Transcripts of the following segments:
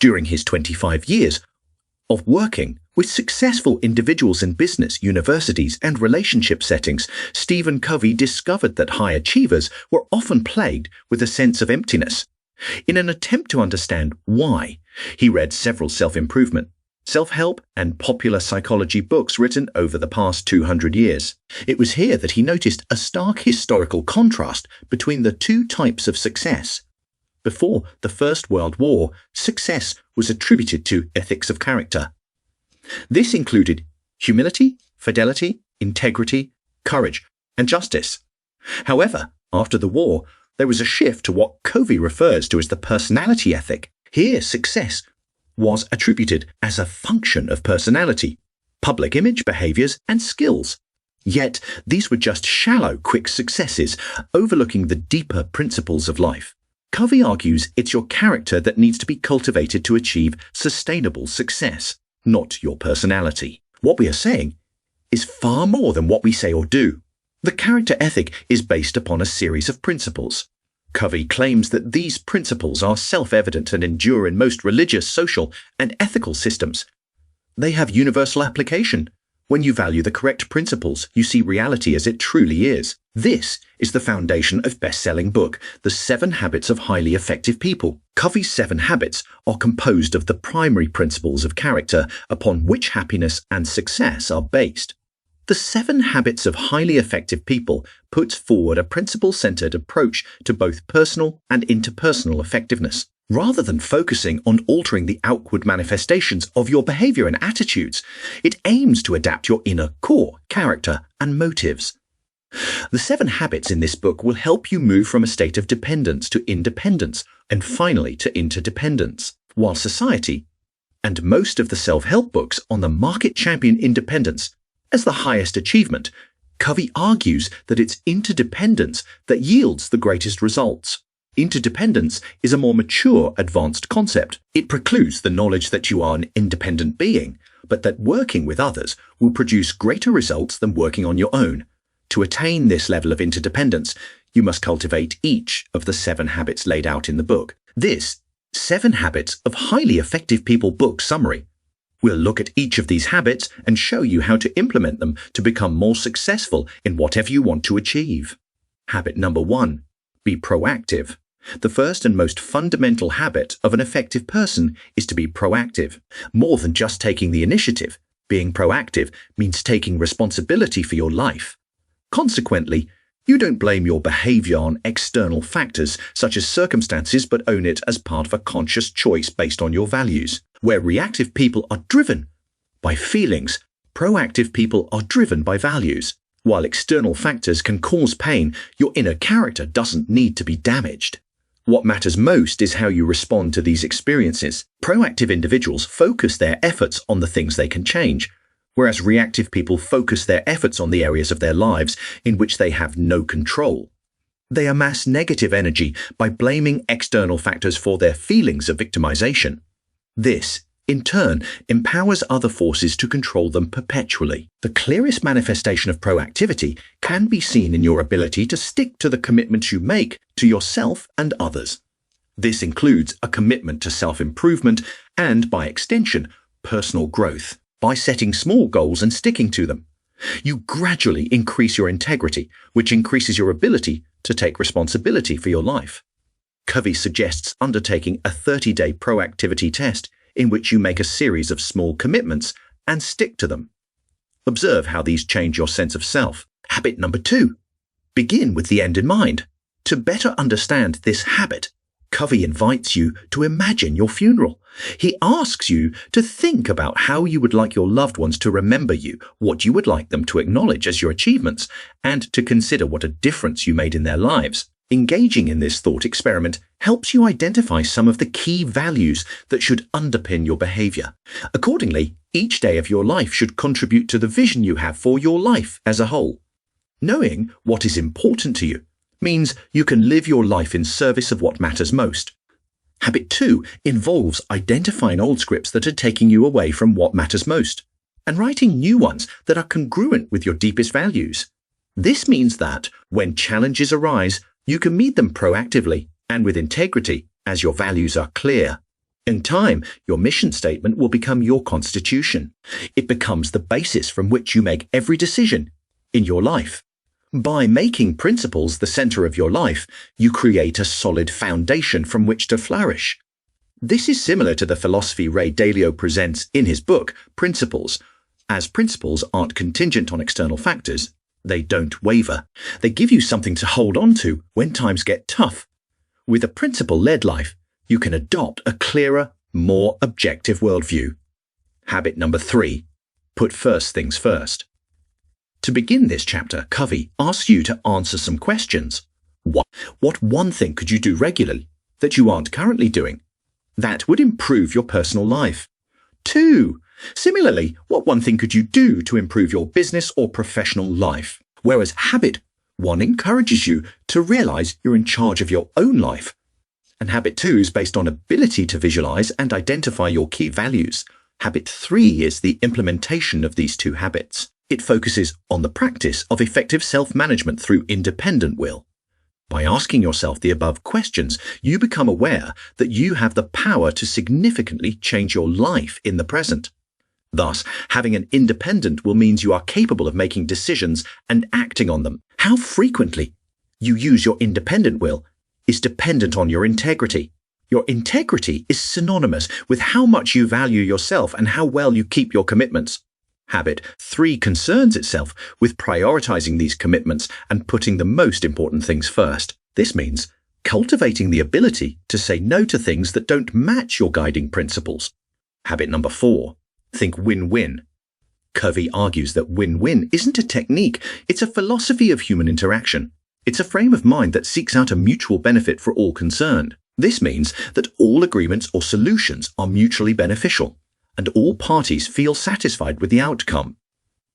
During his 25 years of working with successful individuals in business, universities, and relationship settings, Stephen Covey discovered that high achievers were often plagued with a sense of emptiness. In an attempt to understand why, he read several self-improvement, self-help, and popular psychology books written over the past 200 years. It was here that he noticed a stark historical contrast between the two types of success. Before the First World War, success was attributed to ethics of character. This included humility, fidelity, integrity, courage, and justice. However, after the war, there was a shift to what Covey refers to as the personality ethic. Here, success was attributed as a function of personality, public image, behaviors, and skills. Yet, these were just shallow, quick successes, overlooking the deeper principles of life. Covey argues it's your character that needs to be cultivated to achieve sustainable success, not your personality. What we are saying is far more than what we say or do. The character ethic is based upon a series of principles. Covey claims that these principles are self-evident and endure in most religious, social, and ethical systems. They have universal application. When you value the correct principles, you see reality as it truly is. This is the foundation of best-selling book, The 7 Habits of Highly Effective People. Covey's 7 habits are composed of the primary principles of character upon which happiness and success are based. The 7 Habits of Highly Effective People puts forward a principle-centered approach to both personal and interpersonal effectiveness. Rather than focusing on altering the outward manifestations of your behavior and attitudes, it aims to adapt your inner core, character, and motives. The 7 habits in this book will help you move from a state of dependence to independence, and finally to interdependence. While society and most of the self-help books on the market champion independence as the highest achievement, Covey argues that it's interdependence that yields the greatest results. Interdependence is a more mature, advanced concept. It precludes the knowledge that you are an independent being, but that working with others will produce greater results than working on your own. To attain this level of interdependence, you must cultivate each of the 7 habits laid out in the book. This 7 Habits of Highly Effective People book summary will look at each of these habits and show you how to implement them to become more successful in whatever you want to achieve. Habit number 1. Be proactive. The first and most fundamental habit of an effective person is to be proactive. More than just taking the initiative, being proactive means taking responsibility for your life. Consequently, you don't blame your behavior on external factors such as circumstances, but own it as part of a conscious choice based on your values. Where reactive people are driven by feelings, proactive people are driven by values. While external factors can cause pain, your inner character doesn't need to be damaged. What matters most is how you respond to these experiences. Proactive individuals focus their efforts on the things they can change, whereas reactive people focus their efforts on the areas of their lives in which they have no control. They amass negative energy by blaming external factors for their feelings of victimization. This, in turn, empowers other forces to control them perpetually. The clearest manifestation of proactivity can be seen in your ability to stick to the commitments you make to yourself and others. This includes a commitment to self-improvement and, by extension, personal growth. By setting small goals and sticking to them, you gradually increase your integrity, which increases your ability to take responsibility for your life. Covey suggests undertaking a 30-day proactivity test in which you make a series of small commitments and stick to them. Observe how these change your sense of self. Habit number 2. Begin with the end in mind. To better understand this habit, Covey invites you to imagine your funeral. He asks you to think about how you would like your loved ones to remember you, what you would like them to acknowledge as your achievements, and to consider what a difference you made in their lives. Engaging in this thought experiment helps you identify some of the key values that should underpin your behavior. Accordingly, each day of your life should contribute to the vision you have for your life as a whole. Knowing what is important to you means you can live your life in service of what matters most. Habit 2 involves identifying old scripts that are taking you away from what matters most, and writing new ones that are congruent with your deepest values. This means that, when challenges arise, you can meet them proactively and with integrity as your values are clear. In time, your mission statement will become your constitution. It becomes the basis from which you make every decision in your life. By making principles the center of your life, you create a solid foundation from which to flourish. This is similar to the philosophy Ray Dalio presents in his book, Principles. As principles aren't contingent on external factors, they don't waver. They give you something to hold on to when times get tough. With a principle-led life, you can adopt a clearer, more objective worldview. Habit number 3, put first things first. To begin this chapter, Covey asks you to answer some questions. What one thing could you do regularly that you aren't currently doing that would improve your personal life? 2. Similarly, what one thing could you do to improve your business or professional life? Whereas habit 1 encourages you to realize you're in charge of your own life. And habit 2 is based on ability to visualize and identify your key values. Habit 3 is the implementation of these 2 habits. It focuses on the practice of effective self-management through independent will. By asking yourself the above questions, you become aware that you have the power to significantly change your life in the present. Thus, having an independent will means you are capable of making decisions and acting on them. How frequently you use your independent will is dependent on your integrity. Your integrity is synonymous with how much you value yourself and how well you keep your commitments. Habit 3 concerns itself with prioritizing these commitments and putting the most important things first. This means cultivating the ability to say no to things that don't match your guiding principles. Habit number 4, think win-win. Covey argues that win-win isn't a technique, it's a philosophy of human interaction. It's a frame of mind that seeks out a mutual benefit for all concerned. This means that all agreements or solutions are mutually beneficial, and all parties feel satisfied with the outcome.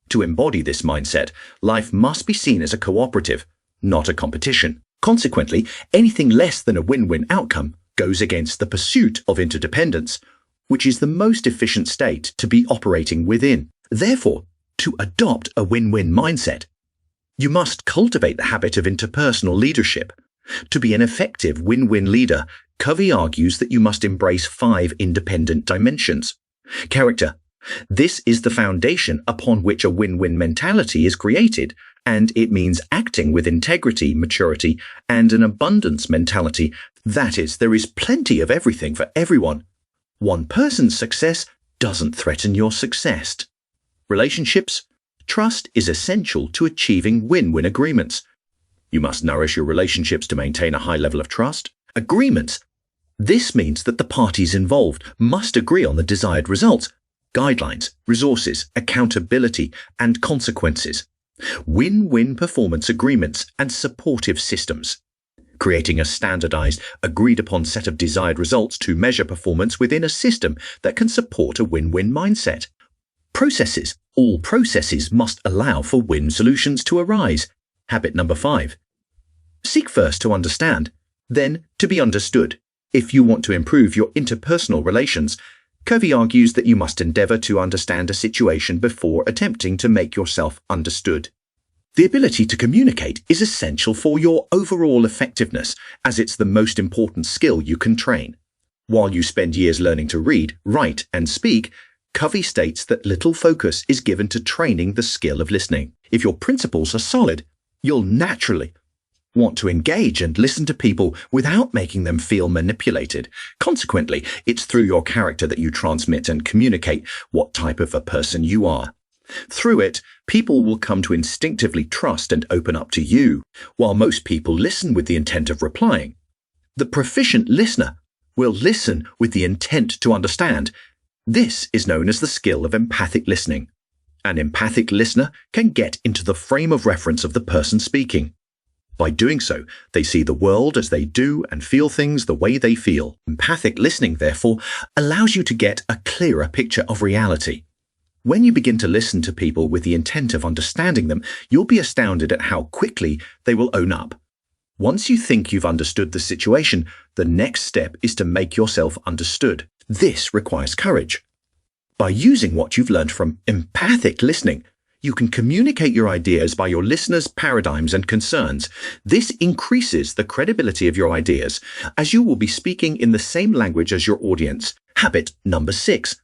To embody this mindset, life must be seen as a cooperative, not a competition. Consequently, anything less than a win-win outcome goes against the pursuit of interdependence, which is the most efficient state to be operating within. Therefore, to adopt a win-win mindset, you must cultivate the habit of interpersonal leadership. To be an effective win-win leader, Covey argues that you must embrace 5 independent dimensions. Character. This is the foundation upon which a win-win mentality is created, and it means acting with integrity, maturity, and an abundance mentality. That is, there is plenty of everything for everyone. One person's success doesn't threaten your success. Relationships. Trust is essential to achieving win-win agreements. You must nourish your relationships to maintain a high level of trust. Agreements. This means that the parties involved must agree on the desired results, guidelines, resources, accountability, and consequences. Win-win performance agreements and supportive systems. Creating a standardized, agreed-upon set of desired results to measure performance within a system that can support a win-win mindset. Processes. All processes must allow for win solutions to arise. Habit number 5. Seek first to understand, then to be understood. If you want to improve your interpersonal relations, Covey argues that you must endeavor to understand a situation before attempting to make yourself understood. The ability to communicate is essential for your overall effectiveness, as it's the most important skill you can train. While you spend years learning to read, write, and speak, Covey states that little focus is given to training the skill of listening. If your principles are solid, you'll naturally want to engage and listen to people without making them feel manipulated. Consequently, it's through your character that you transmit and communicate what type of a person you are. Through it, people will come to instinctively trust and open up to you, while most people listen with the intent of replying. The proficient listener will listen with the intent to understand. This is known as the skill of empathic listening. An empathic listener can get into the frame of reference of the person speaking. By doing so, they see the world as they do and feel things the way they feel. Empathic listening, therefore, allows you to get a clearer picture of reality. When you begin to listen to people with the intent of understanding them, you'll be astounded at how quickly they will own up. Once you think you've understood the situation, the next step is to make yourself understood. This requires courage. By using what you've learned from empathic listening, You can communicate your ideas by your listeners' paradigms and concerns. This increases the credibility of your ideas, as you will be speaking in the same language as your audience. Habit number 6.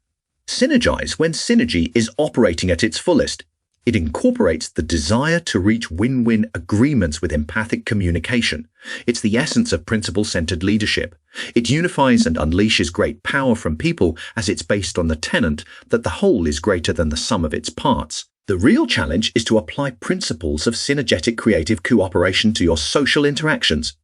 Synergize when synergy is operating at its fullest. It incorporates the desire to reach win-win agreements with empathic communication. It's the essence of principle-centered leadership. It unifies and unleashes great power from people as it's based on the tenet that the whole is greater than the sum of its parts. The real challenge is to apply principles of synergetic creative cooperation to your social interactions.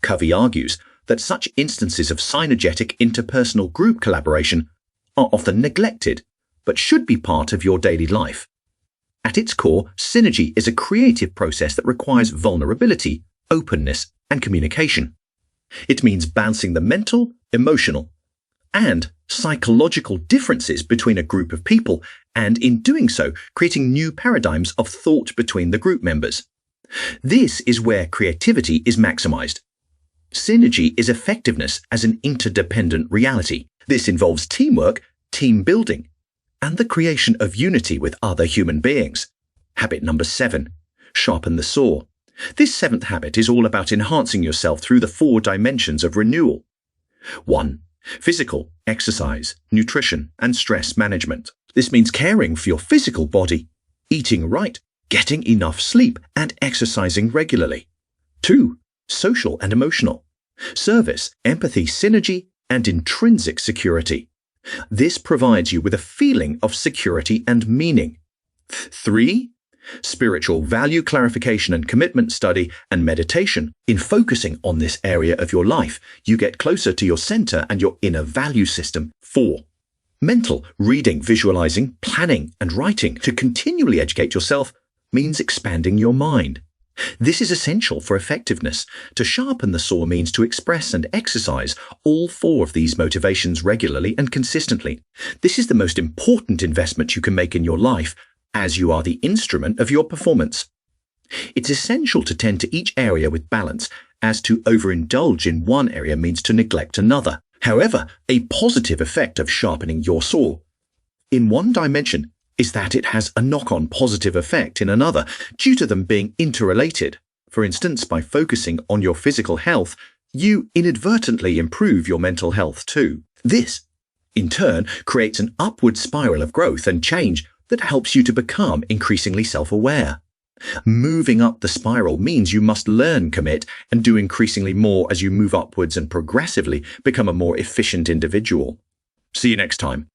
Covey argues that such instances of synergetic interpersonal group collaboration are often neglected, but should be part of your daily life. At its core, synergy is a creative process that requires vulnerability, openness, and communication. It means balancing the mental, emotional, and psychological differences between a group of people, and in doing so, creating new paradigms of thought between the group members. This is where creativity is maximized. Synergy is effectiveness as an interdependent reality. This involves teamwork, team building, and the creation of unity with other human beings. Habit number 7. Sharpen the saw. This 7th habit is all about enhancing yourself through the 4 dimensions of renewal. 1. Physical, exercise, nutrition, and stress management. This means caring for your physical body, eating right, getting enough sleep, and exercising regularly. 2. Social and emotional. Service, empathy, synergy, and intrinsic security. This provides you with a feeling of security and meaning. 3. Spiritual value clarification and commitment study and meditation. In focusing on this area of your life, you get closer to your center and your inner value system. 4. Mental, reading, visualizing, planning, and writing. To continually educate yourself means expanding your mind. This is essential for effectiveness. To sharpen the saw means to express and exercise all 4 of these motivations regularly and consistently. This is the most important investment you can make in your life, as you are the instrument of your performance. It's essential to tend to each area with balance, as to overindulge in one area means to neglect another. However, a positive effect of sharpening your saw in one dimension is that it has a knock-on positive effect in another, due to them being interrelated. For instance, by focusing on your physical health, you inadvertently improve your mental health too. This, in turn, creates an upward spiral of growth and change that helps you to become increasingly self-aware. Moving up the spiral means you must learn, commit, and do increasingly more as you move upwards and progressively become a more efficient individual. See you next time.